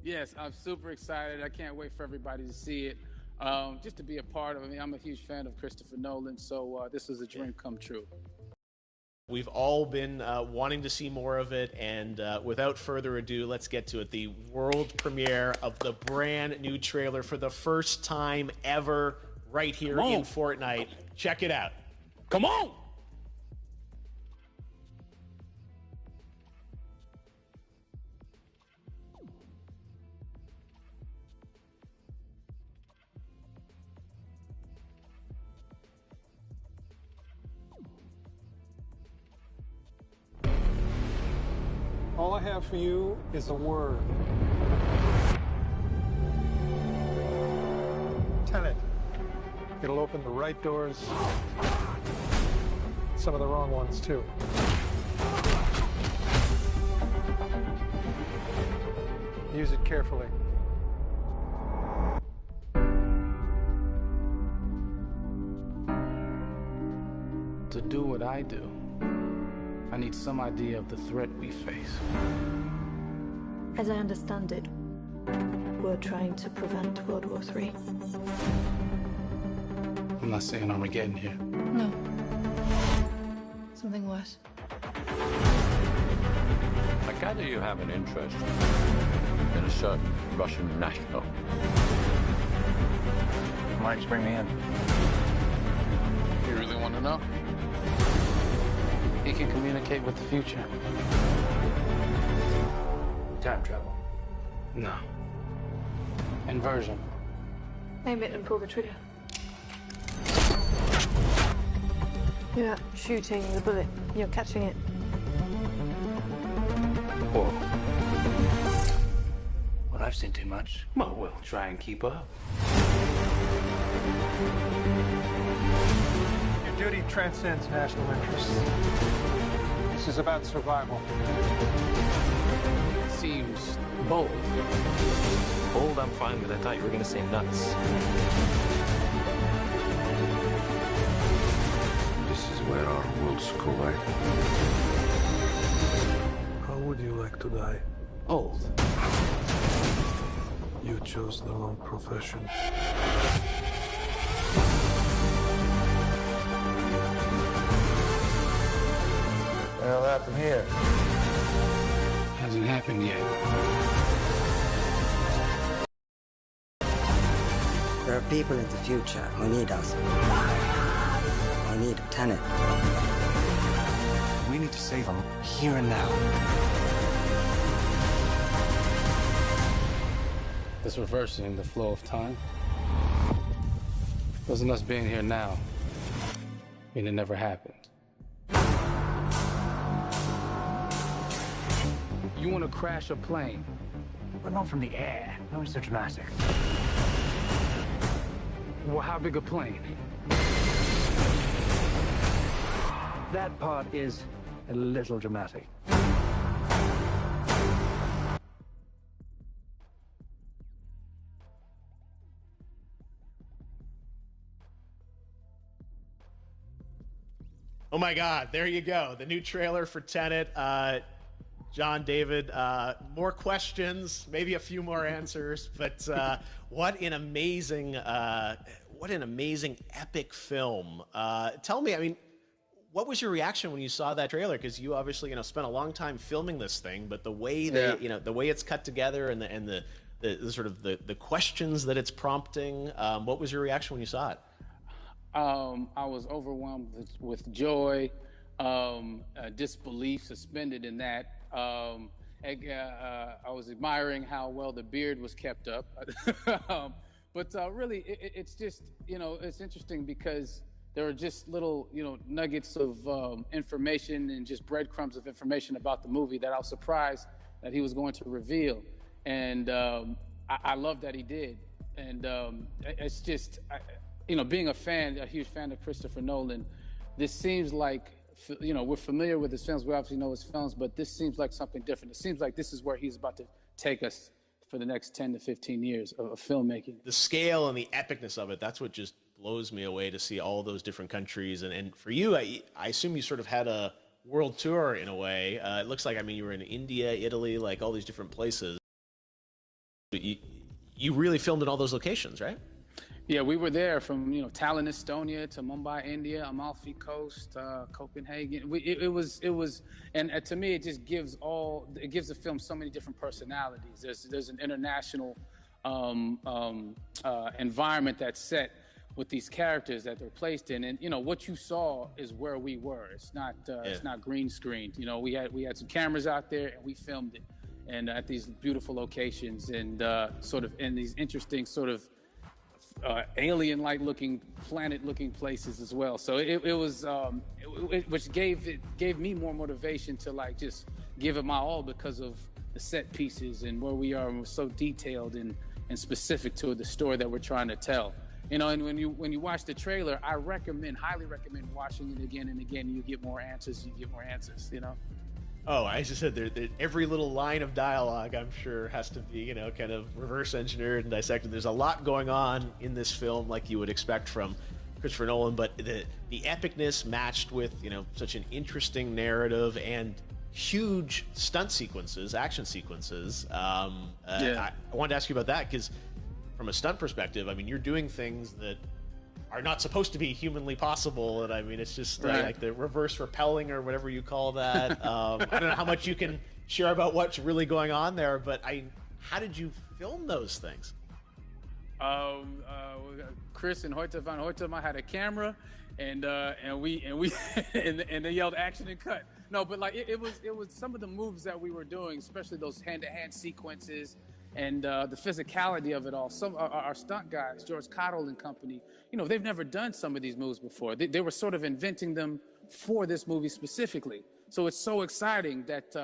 Yes, I'm super excited. I can't wait for everybody to see it. Just to be a part of it. I mean, I'm a huge fan of Christopher Nolan, so this was a dream come true. We've all been wanting to see more of it, and without further ado, let's get to it. The world premiere of the brand new trailer for the first time ever right here in Fortnite. Check it out. Come on! All I have for you is a word. Tenet. It'll open the right doors, some of the wrong ones, too. Use it carefully. To do what I do, I need some idea of the threat we face. As I understand it, we're trying to prevent World War III. I'm not saying Armageddon here. No. Something worse. I gather you have an interest in a certain Russian national. Marks, bring me in. You really want to know? He can communicate with the future. Time travel. No. Inversion. Aim it and pull the trigger. You're not shooting the bullet, you're catching it. Whoa. Well, I've seen too much. Well, we'll try and keep up. Your duty transcends national interests. This is about survival. It seems bold. Bold, I'm fine with. I thought you were going to say nuts. This is where our worlds collide. How would you like to die? Old. You chose the wrong profession. What the hell happened here? Hasn't happened yet. There are people in the future who need us. Who need a Tenet. We need to save them here and now. This reversing the flow of time doesn't us being here now mean it never happened. You want to crash a plane? But not from the air. That was so dramatic. Well, how big a plane? That part is a little dramatic. Oh my God, there you go. The new trailer for Tenet. John, David, more questions, maybe a few more answers, but what an amazing epic film. Tell me, I mean, what was your reaction when you saw that trailer? Because you obviously, spent a long time filming this thing, but the way the way it's cut together and the sort of the questions that it's prompting, what was your reaction when you saw it? I was overwhelmed with joy, disbelief, suspended in that. I was admiring how well the beard was kept up. But really, it's just, it's interesting because there are just little, nuggets of information and just breadcrumbs of information about the movie that I was surprised that he was going to reveal. And I love that he did. And it's just, being a huge fan of Christopher Nolan, this seems like, we're familiar with his films. We obviously know his films, but this seems like something different. It seems like this is where he's about to take us for the next 10 to 15 years of filmmaking. The scale and the epicness of it, that's what just blows me away, to see all those different countries. And for you, I assume you sort of had a world tour in a way. It looks like, you were in India, Italy, like all these different places. You really filmed in all those locations, right? Yeah, we were there from Tallinn, Estonia, to Mumbai, India, Amalfi Coast, Copenhagen. It was, and to me, it just gives the film so many different personalities. There's an international environment that's set with these characters that they're placed in, and what you saw is where we were. It's not green screened. We had some cameras out there and we filmed it, and at these beautiful locations and sort of in these interesting sort of alien-like looking, planet-looking places as well. So it was, which gave me more motivation to like just give it my all because of the set pieces and where we are, and we're so detailed and specific to the story that we're trying to tell. And when you watch the trailer, I highly recommend watching it again and again. You get more answers. Oh, I just said every little line of dialogue, I'm sure, has to be, kind of reverse engineered and dissected. There's a lot going on in this film, like you would expect from Christopher Nolan, but the epicness matched with, such an interesting narrative and huge stunt sequences, action sequences. I wanted to ask you about that because from a stunt perspective, I mean, you're doing things that are not supposed to be humanly possible, and I mean, it's just like the reverse rappelling or whatever you call that. I don't know how much you can share about what's really going on there, but how did you film those things? Chris and Hoyte van Hoytema had a camera, and they yelled action and cut. No, but like it was some of the moves that we were doing, especially those hand-to-hand sequences. And the physicality of it all. Some our stunt guys, George Cottle and company, they've never done some of these moves before. They were sort of inventing them for this movie specifically. So it's so exciting that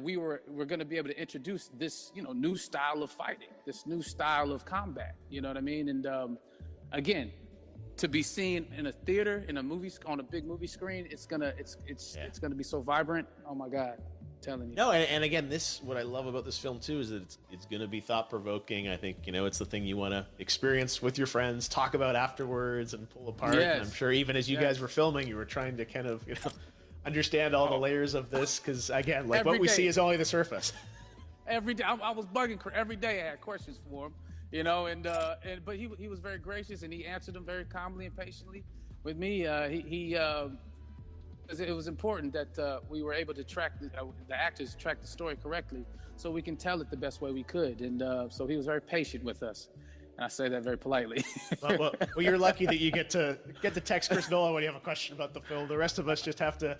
we're going to be able to introduce this new style of fighting, this new style of combat. You know what I mean? And again, to be seen in a theater, in a movie, on a big movie screen, it's gonna be so vibrant. Oh my God. Telling you. No, and again, what I love about this film too is that it's going to be thought-provoking. I think it's the thing you want to experience with your friends, talk about afterwards, and pull apart. Yes. And I'm sure even as you guys were filming, you were trying to kind of understand all the layers of this because again, like what we see is only the surface. Every day, I was bugging every day. I had questions for him, but he was very gracious and he answered them very calmly and patiently with me. It was important that we were able to track the actors track the story correctly, so we can tell it the best way we could. And so he was very patient with us, and I say that very politely. well, you're lucky that you get to text Chris Nolan when you have a question about the film. The rest of us just have to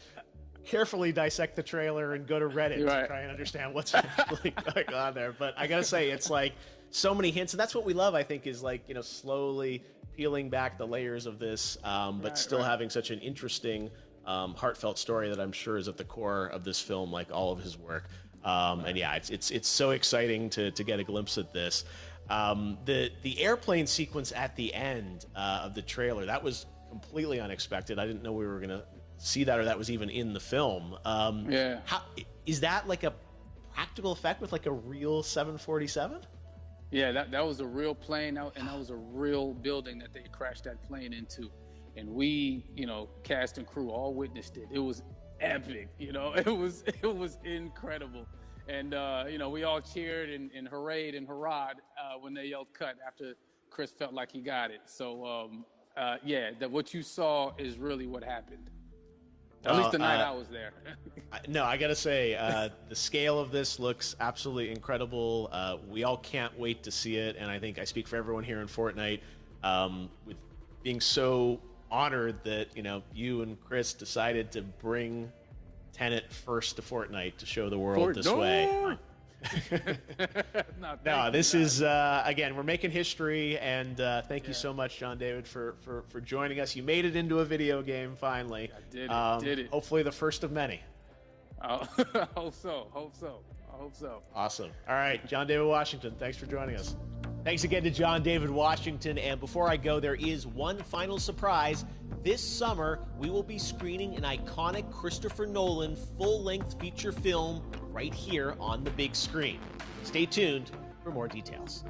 carefully dissect the trailer and go to Reddit to try and understand what's actually going on there. But I gotta say, it's like so many hints, and that's what we love. I think is like slowly peeling back the layers of this, but still having such an interesting. Heartfelt story that I'm sure is at the core of this film, like all of his work. And yeah, it's so exciting to get a glimpse at this. The airplane sequence at the end of the trailer, that was completely unexpected. I didn't know we were gonna see that, or that was even in the film. How is that like a practical effect with like a real 747? Yeah, that was a real plane, and that was a real building that they crashed that plane into. And we, cast and crew all witnessed it. It was epic, it was incredible. And, we all cheered and hurrayed and hurrahed when they yelled cut after Chris felt like he got it. So, that what you saw is really what happened. At least the night I was there. No, I got to say, the scale of this looks absolutely incredible. We all can't wait to see it. And I think I speak for everyone here in Fortnite with being so honored that you and Chris decided to bring Tenet first to Fortnite to show the world this way. No, this is again, we're making history, and thank you so much, John David, for joining us. You made it into a video game finally. I did it. Hopefully the first of many. I hope so. Awesome. All right, John David Washington, thanks for joining us. Thanks again to John David Washington. And before I go, there is one final surprise. This summer, we will be screening an iconic Christopher Nolan full-length feature film right here on the big screen. Stay tuned for more details.